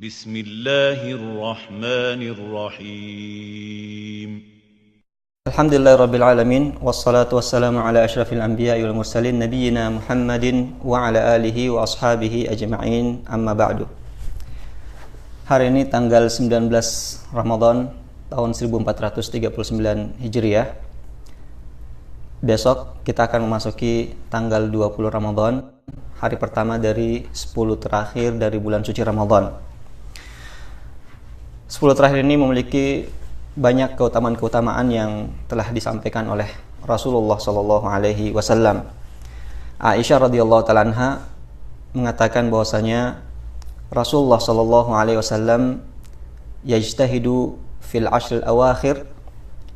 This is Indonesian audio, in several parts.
Bismillahirrahmanirrahim. Alhamdulillahirabbil alamin wassalatu wassalamu ala asyrafil anbiya'i wal mursalin nabiyyina Muhammadin wa ala alihi wa ashabihi ajma'in, amma ba'du. Hari ini tanggal 19 Ramadan tahun 1439 Hijriah. Besok kita akan memasuki tanggal 20 Ramadan, hari pertama dari 10 terakhir dari bulan suci Ramadan. 10 terakhir ini memiliki banyak keutamaan-keutamaan yang telah disampaikan oleh Rasulullah sallallahu alaihi wasallam. Aisyah radhiyallahu taala anha mengatakan bahwasanya Rasulullah sallallahu alaihi wasallam yajtahidu fil ashr al-awakhir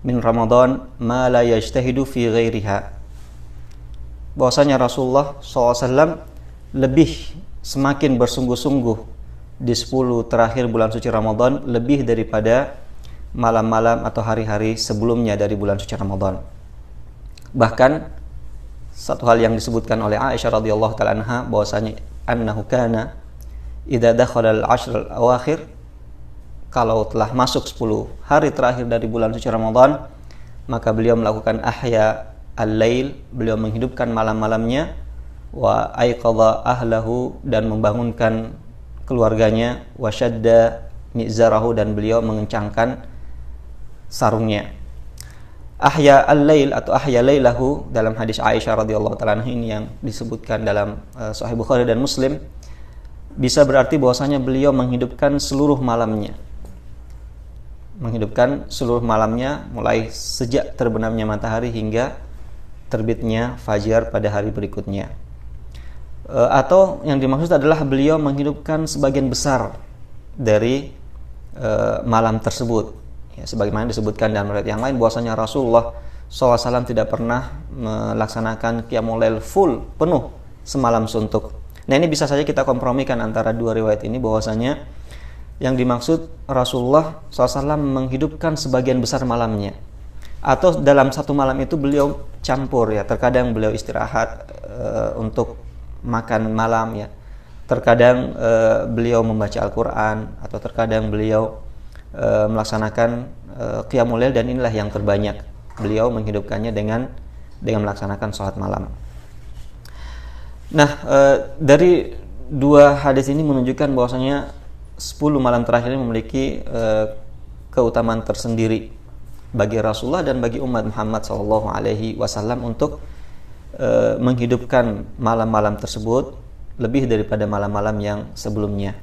min Ramadan ma la yajtahidu fi ghairiha. Bahwasanya Rasulullah sallallahu alaihi wasallam lebih semakin bersungguh-sungguh di 10 terakhir bulan suci Ramadan lebih daripada malam-malam atau hari-hari sebelumnya dari bulan suci Ramadan. Bahkan satu hal yang disebutkan oleh Aisyah radhiyallahu taala anha bahwasanya annahu kana idza dakhala al-ashr al-awakhir, kalau telah masuk 10 hari terakhir dari bulan suci Ramadan, maka beliau melakukan ahya al-lail, beliau menghidupkan malam-malamnya, wa aiqadha ahlahu, dan membangunkan keluarganya, wa syadda mi'zarahu, dan beliau mengencangkan sarungnya. Ahya al-lail atau ahya lailahu dalam hadis Aisyah radhiyallahu taala anha ini yang disebutkan dalam Sahih Bukhari dan Muslim, bisa berarti bahwasanya beliau menghidupkan seluruh malamnya. Menghidupkan seluruh malamnya mulai sejak terbenamnya matahari hingga terbitnya fajar pada hari berikutnya. Atau yang dimaksud adalah beliau menghidupkan sebagian besar dari malam tersebut. Ya, sebagaimana disebutkan dalam riwayat yang lain bahwasanya Rasulullah SAW tidak pernah melaksanakan qiyamul lail full, penuh semalam suntuk. Nah, ini bisa saja kita kompromikan antara dua riwayat ini, bahwasanya yang dimaksud Rasulullah SAW menghidupkan sebagian besar malamnya, atau dalam satu malam itu beliau campur, ya, terkadang beliau istirahat untuk makan malam, ya, terkadang beliau membaca Al-Quran, atau terkadang beliau melaksanakan qiyamul lail, dan inilah yang terbanyak beliau menghidupkannya dengan melaksanakan sholat malam. Nah, dari dua hadis ini menunjukkan bahwasanya 10 malam terakhir ini memiliki keutamaan tersendiri bagi Rasulullah dan bagi umat Muhammad SAW untuk menghidupkan malam-malam tersebut lebih daripada malam-malam yang sebelumnya.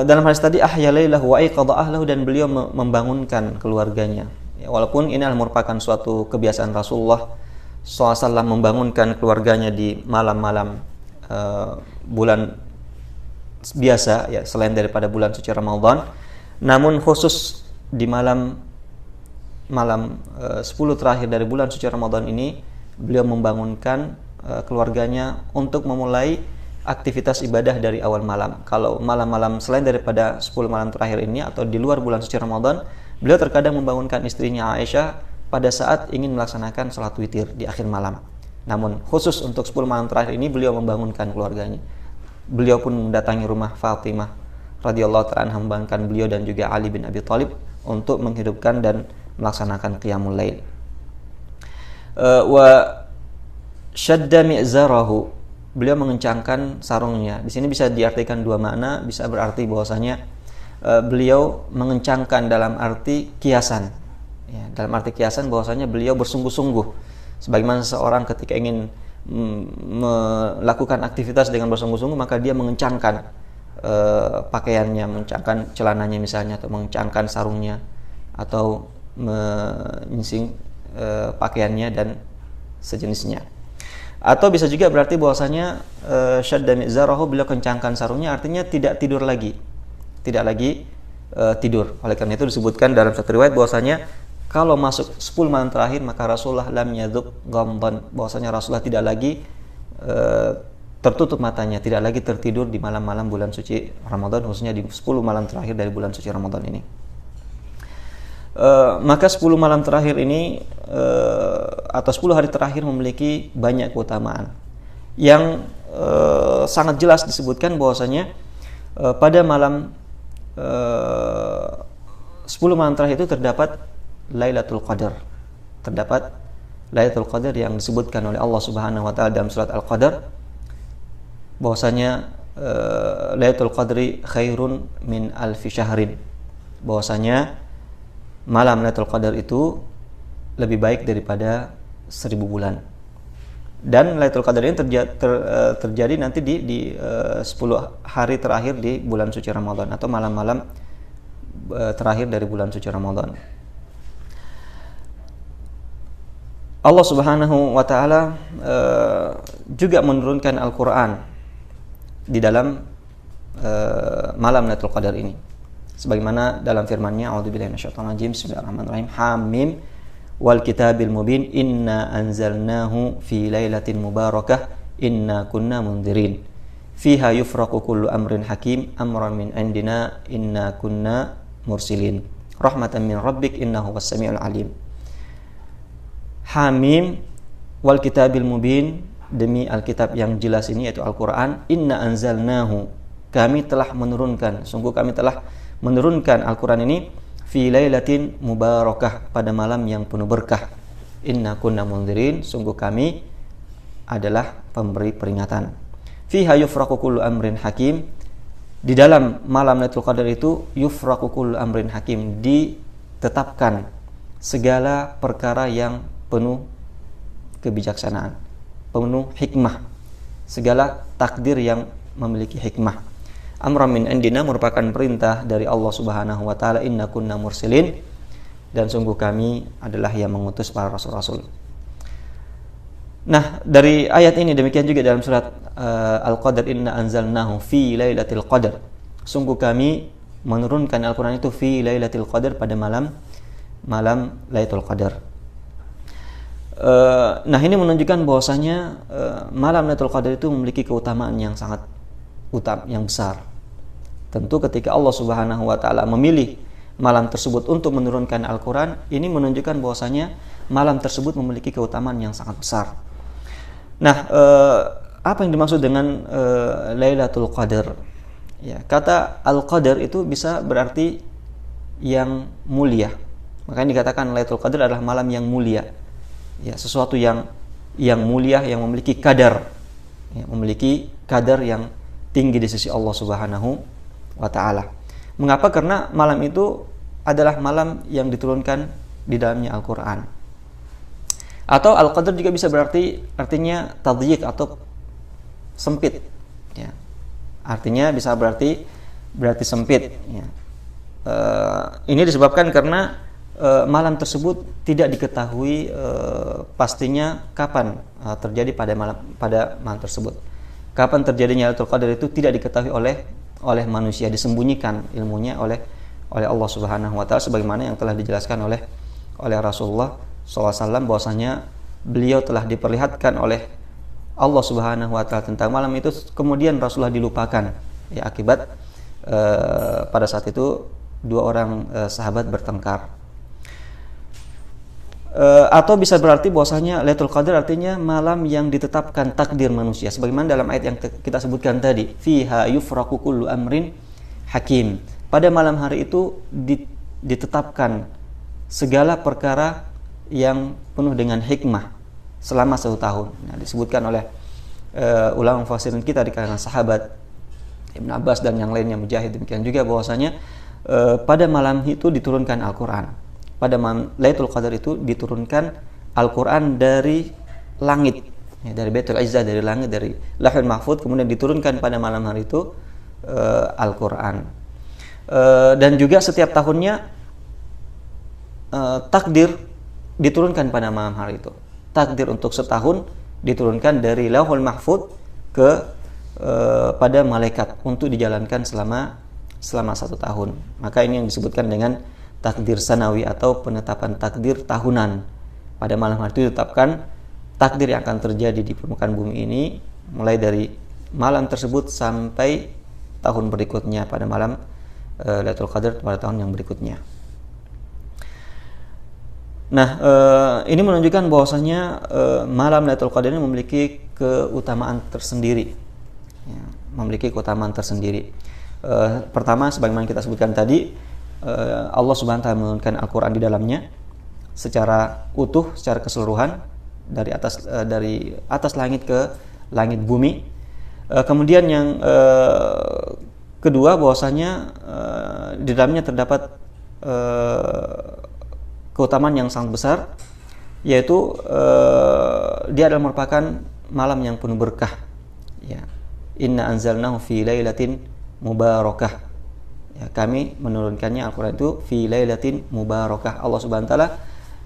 Dalam hadis tadi ahya lailahu wa aiqadha ahlahu, dan beliau membangunkan keluarganya. Ya, walaupun ini merupakan suatu kebiasaan Rasulullah SAW membangunkan keluarganya di malam-malam bulan biasa, ya, selain daripada bulan suci Ramadan, namun khusus di malam 10 terakhir dari bulan suci Ramadan ini beliau membangunkan keluarganya untuk memulai aktivitas ibadah dari awal malam. Kalau malam-malam selain daripada 10 malam terakhir ini atau di luar bulan suci Ramadan, beliau terkadang membangunkan istrinya Aisyah pada saat ingin melaksanakan sholat witir di akhir malam. Namun khusus untuk 10 malam terakhir ini beliau membangunkan keluarganya. Beliau pun mendatangi rumah Fatimah radhiyallahu ta'ala anha, membangunkan beliau dan juga Ali bin Abi Thalib untuk menghidupkan dan melaksanakan qiyamul lail. Wa syadda mi'zarahu, beliau mengencangkan sarungnya. Di sini bisa diartikan dua makna, bisa berarti bahwasanya beliau mengencangkan dalam arti kiasan. Ya, dalam arti kiasan bahwasanya beliau bersungguh-sungguh, sebagaimana seseorang ketika ingin melakukan aktivitas dengan bersungguh-sungguh, maka dia mengencangkan pakaiannya, mengencangkan celananya misalnya, atau mengencangkan sarungnya, atau menyingsing pakaiannya dan sejenisnya. Atau bisa juga berarti bahwasanya syadda mi'zarahu, beliau kencangkan sarungnya, artinya tidak tidur lagi, tidak lagi tidur. Oleh karena itu disebutkan dalam satu riwayat bahwasanya kalau masuk 10 malam terakhir maka Rasulullah lam yadhuk ghamdan, bahwasanya Rasulullah tidak lagi tertutup matanya, tidak lagi tertidur di malam-malam bulan suci Ramadan, khususnya di 10 malam terakhir dari bulan suci Ramadan ini. Maka 10 malam terakhir ini atau 10 hari terakhir memiliki banyak keutamaan yang sangat jelas disebutkan bahwasanya pada malam 10 malam terakhir itu terdapat Lailatul Qadar. Terdapat Lailatul Qadar yang disebutkan oleh Allah Subhanahu wa taala dalam surat Al-Qadar bahwasanya Lailatul Qadri khairun min alfi syahrin. Bahwasanya malam Lailatul Qadar itu lebih baik daripada 1000 bulan. Dan Lailatul Qadar ini terjadi nanti di 10 hari terakhir di bulan suci Ramadan atau malam-malam terakhir dari bulan suci Ramadan. Allah Subhanahu wa taala juga menurunkan Al-Qur'an di dalam malam Lailatul Qadar ini. Sebagaimana dalam firman-Nya, A'udzubillahi minasyaitonir rajim, Bismillahirrahmanirrahim, Hamim wal kitabil mubin, inna anzalnahu fi lailatin mubarakah, inna kunna mundzirin, fiha yufraqu kullu amrin hakim, amran min indina, inna kunna mursilin, rahmatan min rabbik, innahu was-sami'ul alim. Hamim wal kitabil mubin, demi Alkitab yang jelas ini yaitu Al-Quran, inna anzalnahu, kami telah menurunkan, sungguh kami telah menurunkan Al-Quran ini fi lailatin mubarakah, pada malam yang penuh berkah, inna kunna mundzirin, sungguh kami adalah pemberi peringatan, fiha yufraqu kullu amrin hakim, di dalam malam Lailatul Qadar itu yufraqu kullu amrin hakim, ditetapkan segala perkara yang penuh kebijaksanaan, penuh hikmah, segala takdir yang memiliki hikmah. Amran min indina, merupakan perintah dari Allah Subhanahu wa taala, inna kunna mursilin, dan sungguh kami adalah yang mengutus para rasul-rasul. Nah, dari ayat ini demikian juga dalam surat Al-Qadar, inna anzalnahu fi lailatul qadar, sungguh kami menurunkan Al-Qur'an itu fi lailatul qadar, pada malam Lailatul Qadar. Nah, ini menunjukkan bahwasanya malam Lailatul Qadar itu memiliki keutamaan yang sangat yang besar. Tentu ketika Allah Subhanahu wa taala memilih malam tersebut untuk menurunkan Al-Qur'an, ini menunjukkan bahwasanya malam tersebut memiliki keutamaan yang sangat besar. Nah, apa yang dimaksud dengan Lailatul Qadar? Ya, kata Al-Qadar itu bisa berarti yang mulia. Makanya dikatakan Lailatul Qadar adalah malam yang mulia. Ya, sesuatu yang mulia, yang memiliki kadar, ya, memiliki kadar yang tinggi di sisi Allah Subhanahu wa taala. Mengapa? Karena malam itu adalah malam yang diturunkan di dalamnya Al-Qur'an. Atau Al-Qadar juga bisa artinya tadyiq atau sempit, ya. Artinya bisa berarti sempit, ya. Ini disebabkan karena malam tersebut tidak diketahui pastinya kapan terjadi pada malam tersebut. Kapan terjadinya Lailatul Qadar itu tidak diketahui oleh manusia, disembunyikan ilmunya oleh Allah Subhanahu wa taala, sebagaimana yang telah dijelaskan oleh Rasulullah SAW, bahwasanya beliau telah diperlihatkan oleh Allah Subhanahu wa taala tentang malam itu, kemudian Rasulullah dilupakan, ya, akibat pada saat itu dua orang sahabat bertengkar. Atau bisa berarti bahwasanya Lailatul Qadar artinya malam yang ditetapkan takdir manusia, sebagaimana dalam ayat yang kita sebutkan tadi, fiha yufraqu kullu amrin hakim, pada malam hari itu ditetapkan segala perkara yang penuh dengan hikmah selama 1 tahun. Nah, disebutkan oleh ulama mufassirin kita di kalangan sahabat Ibnu Abbas dan yang lainnya, Mujahid, demikian juga bahwasanya pada malam itu diturunkan Al-Qur'an. Pada malam Lailatul Qadar itu diturunkan Al-Qur'an dari langit, ya, dari Baitul Izzah, dari langit, dari Lauhul Mahfuz, kemudian diturunkan pada malam hari itu Al-Qur'an. Dan juga setiap tahunnya takdir diturunkan pada malam hari itu. Takdir untuk setahun diturunkan dari Lauhul Mahfuz ke pada malaikat untuk dijalankan selama 1 tahun. Maka ini yang disebutkan dengan takdir sanawi atau penetapan takdir tahunan. Pada malam hari itu ditetapkan takdir yang akan terjadi di permukaan bumi ini, mulai dari malam tersebut sampai tahun berikutnya, pada malam Lailatul Qadar pada tahun yang berikutnya. Nah, ini menunjukkan bahwasanya malam Lailatul Qadar ini memiliki keutamaan tersendiri, ya, memiliki keutamaan tersendiri. Pertama, sebagaimana kita sebutkan tadi, Allah Subhanahu wa taala menurunkan Al-Qur'an di dalamnya secara utuh, secara keseluruhan dari atas langit ke langit bumi. Kemudian yang kedua, bahwasanya di dalamnya terdapat keutamaan yang sangat besar, yaitu dia adalah merupakan malam yang penuh berkah. Ya. Inna anzalnahu fi lailatin mubarakah. Ya, kami menurunkannya Al-Qur'an itu fi lailatin mubarakah. Allah Subhanahu wa taala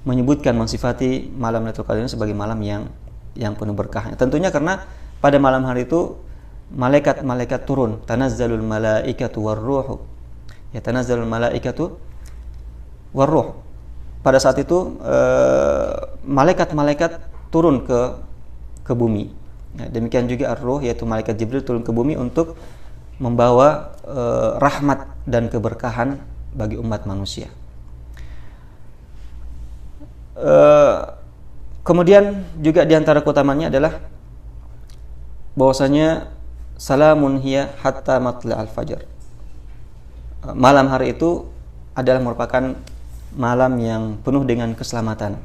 menyebutkan, mensifati malam Lailatul Qadar ini sebagai malam yang penuh berkah. Tentunya karena pada malam hari itu malaikat-malaikat turun, tanazzalul malaikatu warruh. Ya, tanazzalul malaikatu warruh. Pada saat itu malaikat-malaikat turun ke bumi. Ya, demikian juga ar-ruh, yaitu malaikat Jibril turun ke bumi untuk membawa rahmat dan keberkahan bagi umat manusia. Kemudian juga diantara keutamaannya adalah bahwasanya salamun hiya hatta matla'al fajar. Malam hari itu adalah merupakan malam yang penuh dengan keselamatan.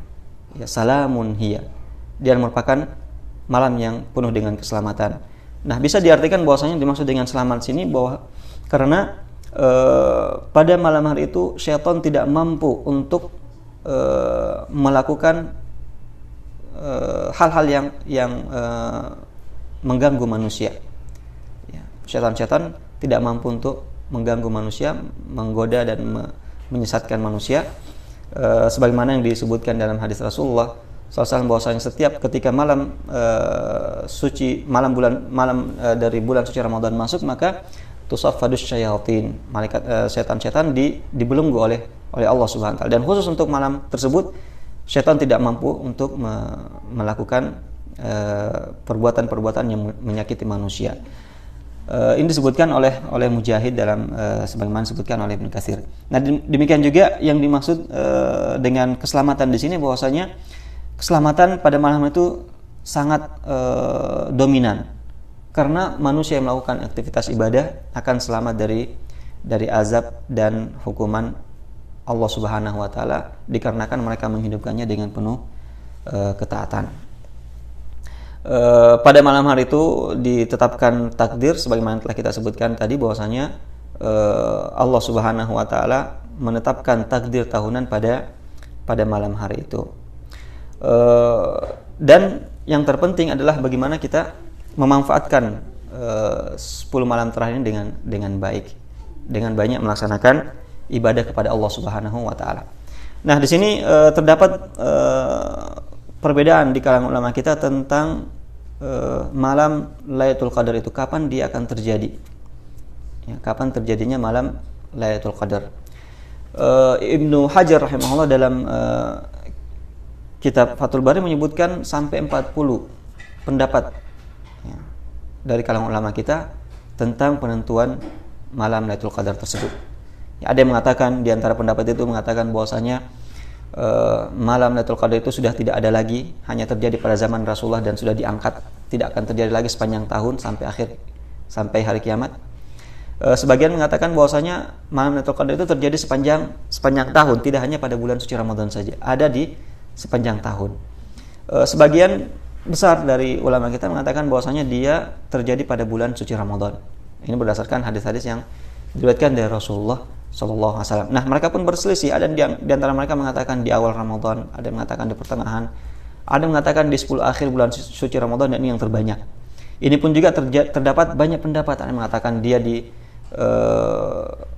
Ya, salamun hiya. Dia merupakan malam yang penuh dengan keselamatan. Nah, bisa diartikan bahwasanya dimaksud dengan selamat sini bahwa karena pada malam hari itu syaitan tidak mampu untuk melakukan hal-hal yang mengganggu manusia. Ya, syaitan tidak mampu untuk mengganggu manusia, menggoda dan menyesatkan manusia, sebagaimana yang disebutkan dalam hadis Rasulullah SAW bahwasanya setiap ketika malam suci, malam dari bulan suci Ramadan masuk, maka tusaffadus syayatin, malaikat setan-setan dibelenggu oleh Allah Subhanahu wa taala. Dan khusus untuk malam tersebut syaitan tidak mampu untuk melakukan perbuatan-perbuatan yang menyakiti manusia. Ini disebutkan oleh Mujahid dalam sebagaimana disebutkan oleh Ibnu Katsir. Nah, demikian juga yang dimaksud dengan keselamatan di sini bahwasanya keselamatan pada malam itu sangat dominan, karena manusia yang melakukan aktivitas ibadah akan selamat dari azab dan hukuman Allah Subhanahu wa taala dikarenakan mereka menghidupkannya dengan penuh ketaatan. Pada malam hari itu ditetapkan takdir sebagaimana telah kita sebutkan tadi bahwasanya Allah Subhanahu wa taala menetapkan takdir tahunan pada malam hari itu. Dan yang terpenting adalah bagaimana kita memanfaatkan 10 malam terakhir ini dengan baik, dengan banyak melaksanakan ibadah kepada Allah Subhanahu wa taala. Nah, di sini terdapat perbedaan di kalangan ulama kita tentang malam Lailatul Qadar itu kapan dia akan terjadi. Ya, kapan terjadinya malam Lailatul Qadar. Ibnu Hajar rahimahullah dalam kitab Fathul Bari menyebutkan sampai 40 pendapat ya, dari kalangan ulama kita tentang penentuan malam Lailatul Qadar tersebut. Ya, ada yang mengatakan, di antara pendapat itu mengatakan bahwasanya malam Lailatul Qadar itu sudah tidak ada lagi, hanya terjadi pada zaman Rasulullah dan sudah diangkat, tidak akan terjadi lagi sepanjang tahun sampai hari kiamat. Sebagian mengatakan bahwasanya malam Lailatul Qadar itu terjadi sepanjang tahun, tidak hanya pada bulan suci Ramadan saja, ada di sepanjang tahun. Sebagian besar dari ulama kita mengatakan bahwasanya dia terjadi pada bulan suci Ramadan. Ini berdasarkan hadis-hadis yang diriwayatkan dari Rasulullah sallallahu alaihi wasallam. Nah, mereka pun berselisih. Ada di antara mereka mengatakan di awal Ramadan, ada yang mengatakan di pertengahan, ada yang mengatakan di 10 akhir bulan suci Ramadan, dan ini yang terbanyak. Ini pun juga terdapat banyak pendapat. Ada yang mengatakan dia di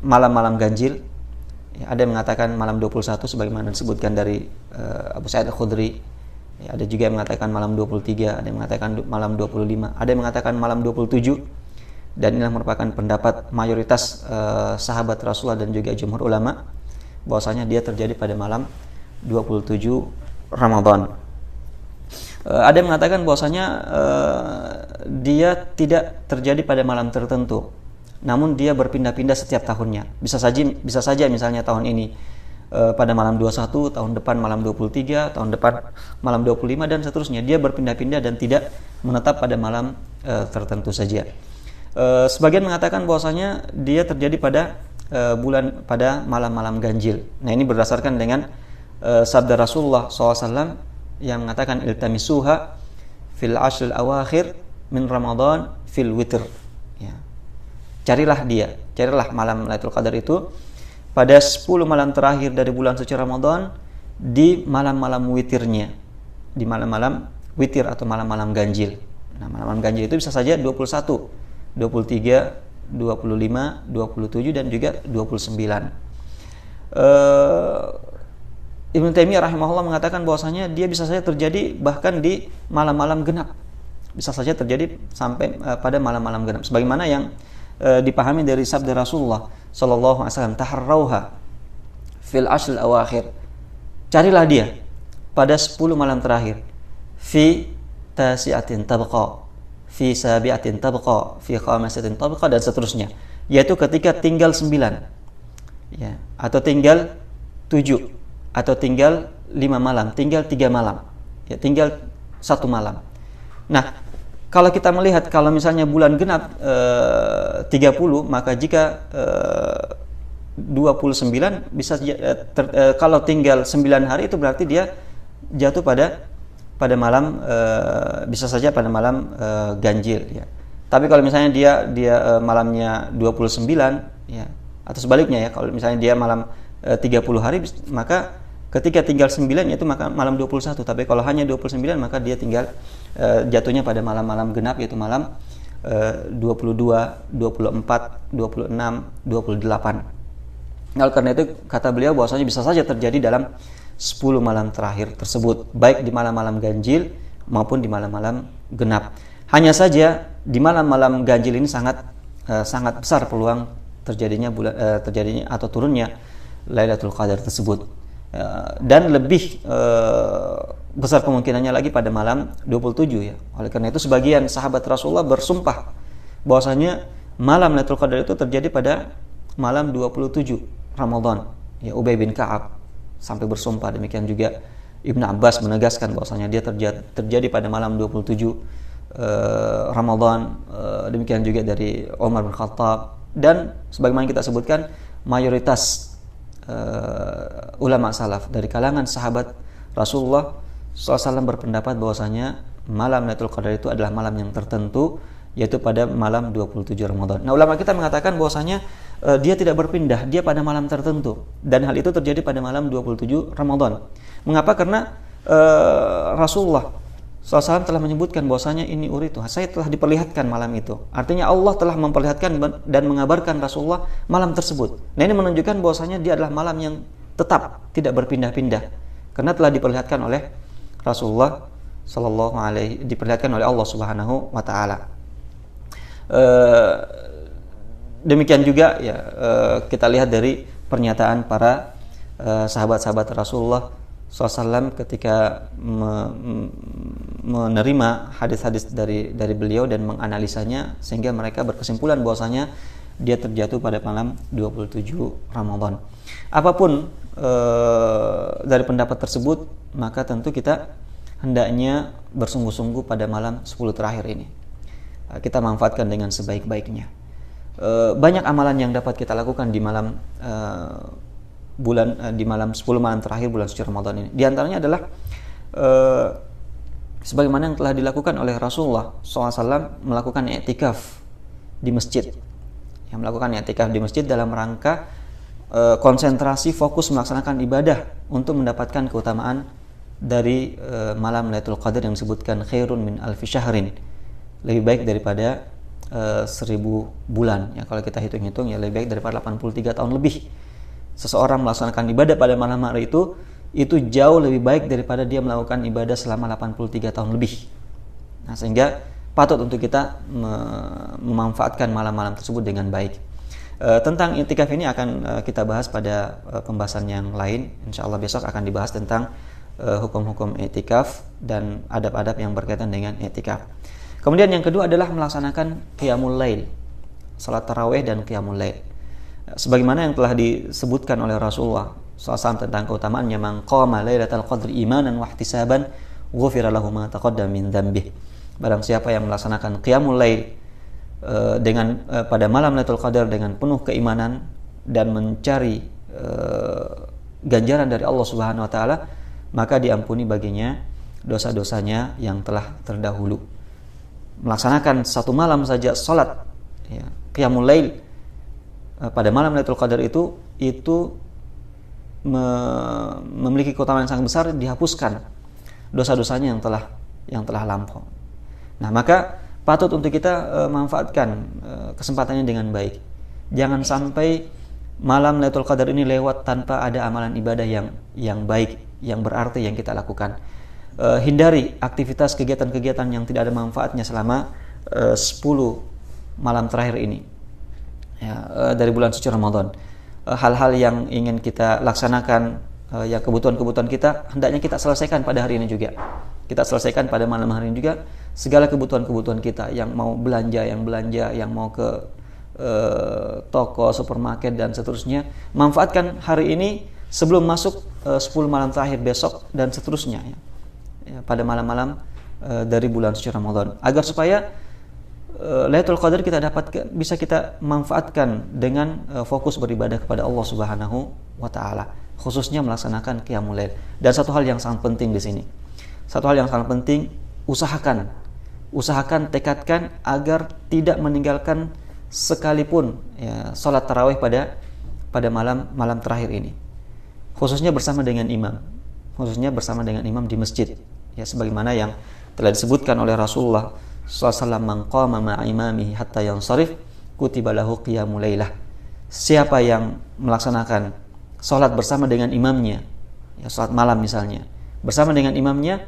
malam-malam ganjil. Ya, ada yang mengatakan malam 21 sebagaimana disebutkan dari Abu Sa'id Al-Khudri. Ya, ada juga yang mengatakan malam 23, ada yang mengatakan malam 25, ada yang mengatakan malam 27. Dan inilah merupakan pendapat mayoritas sahabat Rasulullah dan juga jumhur ulama bahwasanya dia terjadi pada malam 27 Ramadan. Ada yang mengatakan bahwasanya dia tidak terjadi pada malam tertentu, namun dia berpindah-pindah setiap tahunnya. Bisa saja misalnya tahun ini pada malam 21, tahun depan malam 23, tahun depan malam 25 dan seterusnya. Dia berpindah-pindah dan tidak menetap pada malam tertentu saja. Sebagian mengatakan bahwasanya dia terjadi pada malam-malam ganjil. Nah, ini berdasarkan dengan sabda Rasulullah SAW yang mengatakan iltamisuha fil ashril awakhir min Ramadan fil witr. Ya. Carilah malam Lailatul Qadar itu pada 10 malam terakhir dari bulan suci Ramadan di malam-malam witirnya, di malam-malam witir atau malam-malam ganjil. Nah, malam-malam ganjil itu bisa saja 21, 23, 25, 27 dan juga 29. Ibnu Taimiyah rahimahullah mengatakan bahwasanya dia bisa saja terjadi bahkan di malam-malam genap. Bisa saja terjadi sampai pada malam-malam genap. Sebagaimana yang dipahami dari sabda Rasulullah sallallahu alaihi wasallam, taharrauha fil ashril awakhir. Carilah dia pada 10 malam terakhir. Fi tasi'atin tabqa, fi sabi'atin tabqa, fi khamisatin tabqa, dan seterusnya. Yaitu ketika tinggal 9. Ya, atau tinggal 7, atau tinggal 5 malam, tinggal 3 malam. Ya, tinggal 1 malam. Nah, kalau kita melihat kalau misalnya bulan genap 30, maka jika 29 bisa kalau tinggal 9 hari itu berarti dia jatuh pada malam bisa saja pada malam ganjil ya. Tapi kalau misalnya dia malamnya 29 ya, atau sebaliknya ya, kalau misalnya dia malam 30 hari, maka ketika tinggal 9 yaitu maka malam 21. Tapi kalau hanya 29 maka dia tinggal jatuhnya pada malam-malam genap, yaitu malam 22, 24, 26, 28. Oleh karena itu kata beliau bahwasanya bisa saja terjadi dalam 10 malam terakhir tersebut, baik di malam-malam ganjil maupun di malam-malam genap. Hanya saja di malam-malam ganjil ini sangat besar peluang terjadinya atau turunnya Lailatul Qadar tersebut. Dan lebih besar kemungkinannya lagi pada malam 27 ya. Oleh karena itu sebagian sahabat Rasulullah bersumpah bahwasanya malam Lailatul Qadar itu terjadi pada malam 27 Ramadan. Ya, Ubay bin Ka'ab sampai bersumpah. Demikian juga Ibnu Abbas menegaskan bahwasanya dia terjadi pada malam 27 Ramadan. Demikian juga dari Umar bin Khattab, dan sebagaimana kita sebutkan mayoritas ulama salaf dari kalangan sahabat Rasulullah SAW berpendapat bahwasanya malam Lailatul Qadar itu adalah malam yang tertentu, yaitu pada malam 27 Ramadan. Nah, ulama kita mengatakan bahwasanya dia tidak berpindah, dia pada malam tertentu, dan hal itu terjadi pada malam 27 Ramadan. Mengapa? Karena Rasulullah SAW telah menyebutkan bahwasanya ini uritu, saya telah diperlihatkan malam itu. Artinya Allah telah memperlihatkan dan mengabarkan Rasulullah malam tersebut. Nah, ini menunjukkan bahwasanya dia adalah malam yang tetap tidak berpindah-pindah, karena telah diperlihatkan oleh Rasulullah sallallahu alaihi, diperlihatkan oleh Allah Subhanahu wa taala. Demikian juga ya, kita lihat dari pernyataan para sahabat-sahabat Rasulullah SAW ketika menerima hadis-hadis dari beliau dan menganalisanya, sehingga mereka berkesimpulan bahwasanya dia terjatuh pada malam 27 Ramadan. Apapun dari pendapat tersebut, maka tentu kita hendaknya bersungguh-sungguh pada malam 10 terakhir ini. Kita manfaatkan dengan sebaik-baiknya. Banyak amalan yang dapat kita lakukan di malam di malam 10 malam terakhir bulan suci Ramadan ini. Di antaranya adalah sebagaimana yang telah dilakukan oleh Rasulullah SAW, melakukan i'tikaf di masjid. Yang melakukan i'tikaf di masjid dalam rangka konsentrasi fokus melaksanakan ibadah untuk mendapatkan keutamaan dari malam Lailatul Qadar yang disebutkan khairun min alfi syahrin, lebih baik daripada 1000 bulan. Ya, kalau kita hitung-hitung ya lebih baik daripada 83 tahun lebih. Seseorang melaksanakan ibadah pada malam hari itu jauh lebih baik daripada dia melakukan ibadah selama 83 tahun lebih. Nah, sehingga patut untuk kita memanfaatkan malam-malam tersebut dengan baik. Tentang i'tikaf ini akan kita bahas pada pembahasan yang lain. Insyaallah besok akan dibahas tentang hukum-hukum i'tikaf dan adab-adab yang berkaitan dengan i'tikaf. Kemudian yang kedua adalah melaksanakan qiyamul lail, salat tarawih dan qiyamul lail. Sebagaimana yang telah disebutkan oleh Rasulullah SAW tentang keutamaannya, man qama lailatal qadri imanan wa ihtisaban ghufira lahu ma taqaddama min dzambih. Barang siapa yang melaksanakan qiyamul lail pada malam Lailatul Qadar dengan penuh keimanan dan mencari ganjaran dari Allah Subhanahu wa taala, maka diampuni baginya dosa-dosanya yang telah terdahulu. Melaksanakan satu malam saja salat qiyamul lail pada malam Lailatul Qadar itu memiliki keutamaan yang sangat besar, dihapuskan dosa-dosanya yang telah lampau. Nah, maka patut untuk kita manfaatkan kesempatannya dengan baik. Jangan sampai malam Lailatul Qadar ini lewat tanpa ada amalan ibadah yang baik, yang berarti yang kita lakukan. Hindari aktivitas kegiatan-kegiatan yang tidak ada manfaatnya selama 10 malam terakhir ini dari bulan suci Ramadan. Hal-hal yang ingin kita laksanakan, yang kebutuhan-kebutuhan kita, hendaknya kita selesaikan pada hari ini juga. Kita selesaikan pada malam hari ini juga segala kebutuhan-kebutuhan kita, yang mau belanja, yang mau ke toko, supermarket dan seterusnya. Manfaatkan hari ini sebelum masuk 10 malam terakhir besok dan seterusnya pada malam-malam dari bulan suci Ramadan, agar supaya Lailatul Qadar bisa kita manfaatkan dengan fokus beribadah kepada Allah Subhanahu wa taala, khususnya melaksanakan qiyamul lail. Dan satu hal yang sangat penting di sini. Satu hal yang sangat penting, usahakan, tekadkan agar tidak meninggalkan sekalipun salat tarawih pada malam terakhir ini. Khususnya bersama dengan imam di masjid. Sebagaimana yang telah disebutkan oleh Rasulullah SAW, man qama ma'a imamihi hatta yansarif kutiba lahu qiyamul lailah. Siapa yang melaksanakan salat bersama dengan imamnya, salat malam misalnya, bersama dengan imamnya,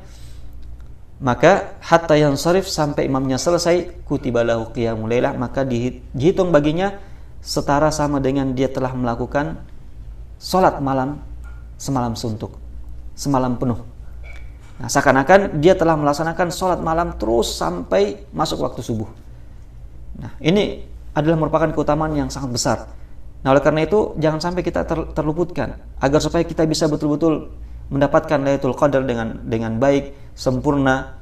maka hatta yansarif, sampai imamnya selesai, kutiba lahu qiyamul lailah, maka dihitung baginya setara sama dengan dia telah melakukan salat malam semalam suntuk, semalam penuh. Nah, seakan-akan dia telah melaksanakan sholat malam terus sampai masuk waktu subuh. Nah, ini adalah merupakan keutamaan yang sangat besar. Nah, oleh karena itu jangan sampai kita terluputkan, agar supaya kita bisa betul-betul mendapatkan Lailatul Qadar dengan baik, sempurna,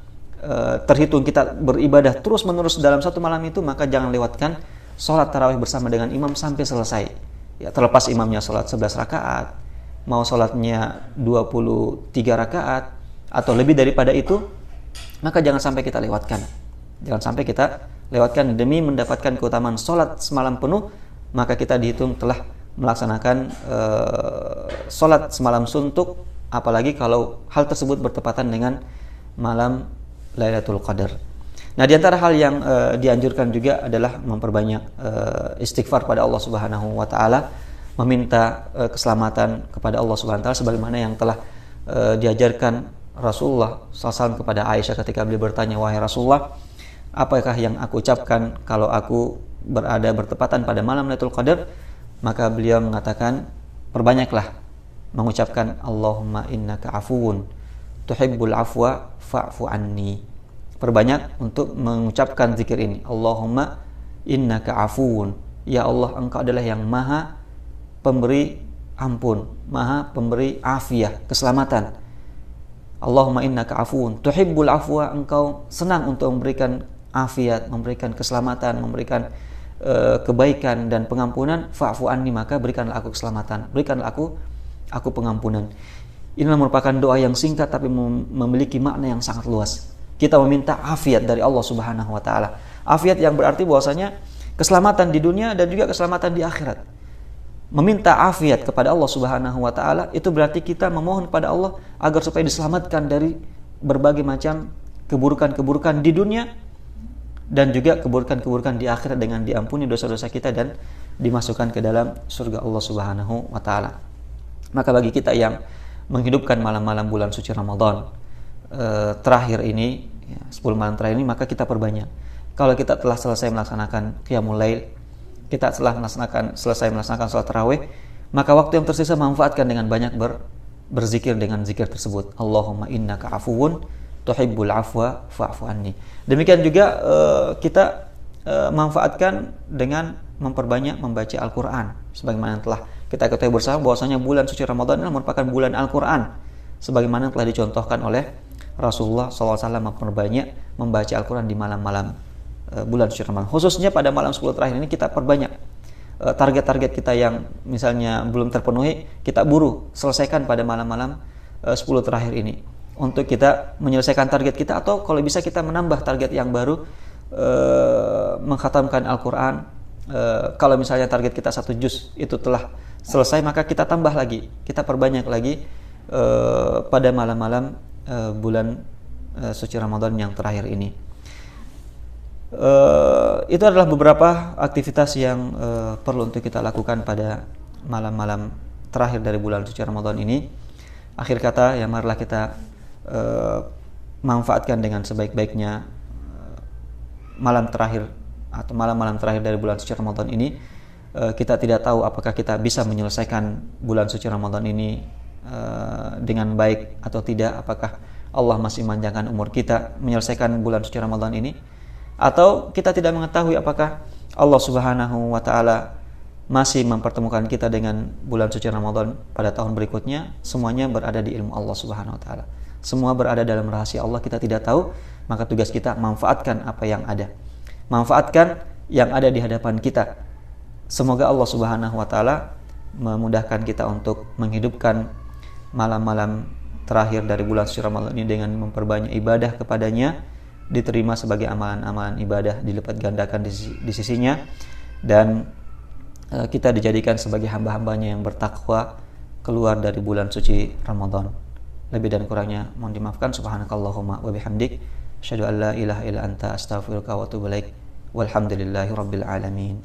terhitung kita beribadah terus-menerus dalam satu malam itu, maka jangan lewatkan sholat tarawih bersama dengan imam sampai selesai. Terlepas imamnya sholat 11 rakaat, mau sholatnya 23 rakaat, atau lebih daripada itu, maka jangan sampai kita lewatkan. Demi mendapatkan keutamaan sholat semalam penuh, maka kita dihitung telah melaksanakan sholat semalam suntuk, apalagi kalau hal tersebut bertepatan dengan malam Lailatul Qadar. Nah, di antara hal yang dianjurkan juga adalah memperbanyak istighfar pada Allah Subhanahu wa taala, meminta keselamatan kepada Allah Subhanahu wa taala, sebagaimana yang telah diajarkan Rasulullah SAW kepada Aisyah ketika beliau bertanya, wahai Rasulullah, apakah yang aku ucapkan kalau aku bertepatan pada malam Lailatul Qadar? Maka beliau mengatakan, perbanyaklah mengucapkan Allahumma innaka afuwun tuhibbul afwa fa'fu anni. Perbanyak untuk mengucapkan zikir ini, Allahumma innaka afuwun, ya Allah, engkau adalah yang maha pemberi ampun, maha pemberi afiah, keselamatan. Allahumma innaka afuwun tuhibbul afwa, engkau senang untuk memberikan afiat, memberikan keselamatan, memberikan kebaikan dan pengampunan, fa'fu anni, maka berikanlah aku keselamatan, berikanlah aku pengampunan. Inilah merupakan doa yang singkat tapi memiliki makna yang sangat luas. Kita meminta afiat dari Allah Subhanahu wa taala. Afiat yang berarti bahwasanya keselamatan di dunia dan juga keselamatan di akhirat. Meminta afiat kepada Allah Subhanahu wa taala itu berarti kita memohon kepada Allah agar supaya diselamatkan dari berbagai macam keburukan-keburukan di dunia dan juga keburukan-keburukan di akhirat, dengan diampuni dosa-dosa kita dan dimasukkan ke dalam surga Allah Subhanahu wa taala. Maka bagi kita yang menghidupkan malam-malam bulan suci Ramadan terakhir ini, 10 malam terakhir ini, maka kita perbanyak. Kalau kita telah selesai melaksanakan qiyamul lail, kita telah selesai melaksanakan sholat tarawih, maka waktu yang tersisa manfaatkan dengan banyak berzikir dengan zikir tersebut. Allahumma innaka afuwun tuhibbul afwa fa'fu anni. Demikian juga kita manfaatkan dengan memperbanyak membaca Al-Quran, sebagaimana yang telah kita ketahui bersama bahwasanya bulan suci Ramadan adalah merupakan bulan Al-Quran, sebagaimana yang telah dicontohkan oleh Rasulullah SAW, memperbanyak membaca Al-Quran di malam-malam bulan suci Ramadan. Khususnya pada malam 10 terakhir ini kita perbanyak target-target kita yang misalnya belum terpenuhi, kita buru selesaikan pada malam-malam 10 terakhir ini untuk kita menyelesaikan target kita, atau kalau bisa kita menambah target yang baru, mengkhatamkan Al-Quran. Kalau misalnya target kita 1 juz itu telah selesai, maka kita tambah lagi, kita perbanyak lagi pada malam-malam bulan suci Ramadan yang terakhir ini. Itu adalah beberapa aktivitas yang perlu untuk kita lakukan pada malam-malam terakhir dari bulan suci Ramadan ini. Akhir kata, ya marilah kita manfaatkan dengan sebaik-baiknya malam terakhir atau malam-malam terakhir dari bulan suci Ramadan ini. Kita tidak tahu apakah kita bisa menyelesaikan bulan suci Ramadan ini dengan baik atau tidak, apakah Allah masih memanjangkan umur kita menyelesaikan bulan suci Ramadan ini, atau kita tidak mengetahui apakah Allah Subhanahu wa taala masih mempertemukan kita dengan bulan suci Ramadan pada tahun berikutnya. Semuanya berada di ilmu Allah Subhanahu wa taala. Semua berada dalam rahasia Allah, kita tidak tahu. Maka tugas kita manfaatkan apa yang ada. Manfaatkan yang ada di hadapan kita. Semoga Allah Subhanahu wa taala memudahkan kita untuk menghidupkan malam-malam terakhir dari bulan suci Ramadan ini dengan memperbanyak ibadah kepadanya, diterima sebagai amalan-amalan ibadah, dilipat gandakan di sisinya, dan kita dijadikan sebagai hamba-hambanya yang bertakwa keluar dari bulan suci Ramadan. Lebih dan kurangnya mohon dimaafkan. Subhanakallahumma wa bihamdik, asyhadu an la ilaha illa anta, astaghfiruka wa atubu ilaik. Walhamdulillahi rabbil alamin.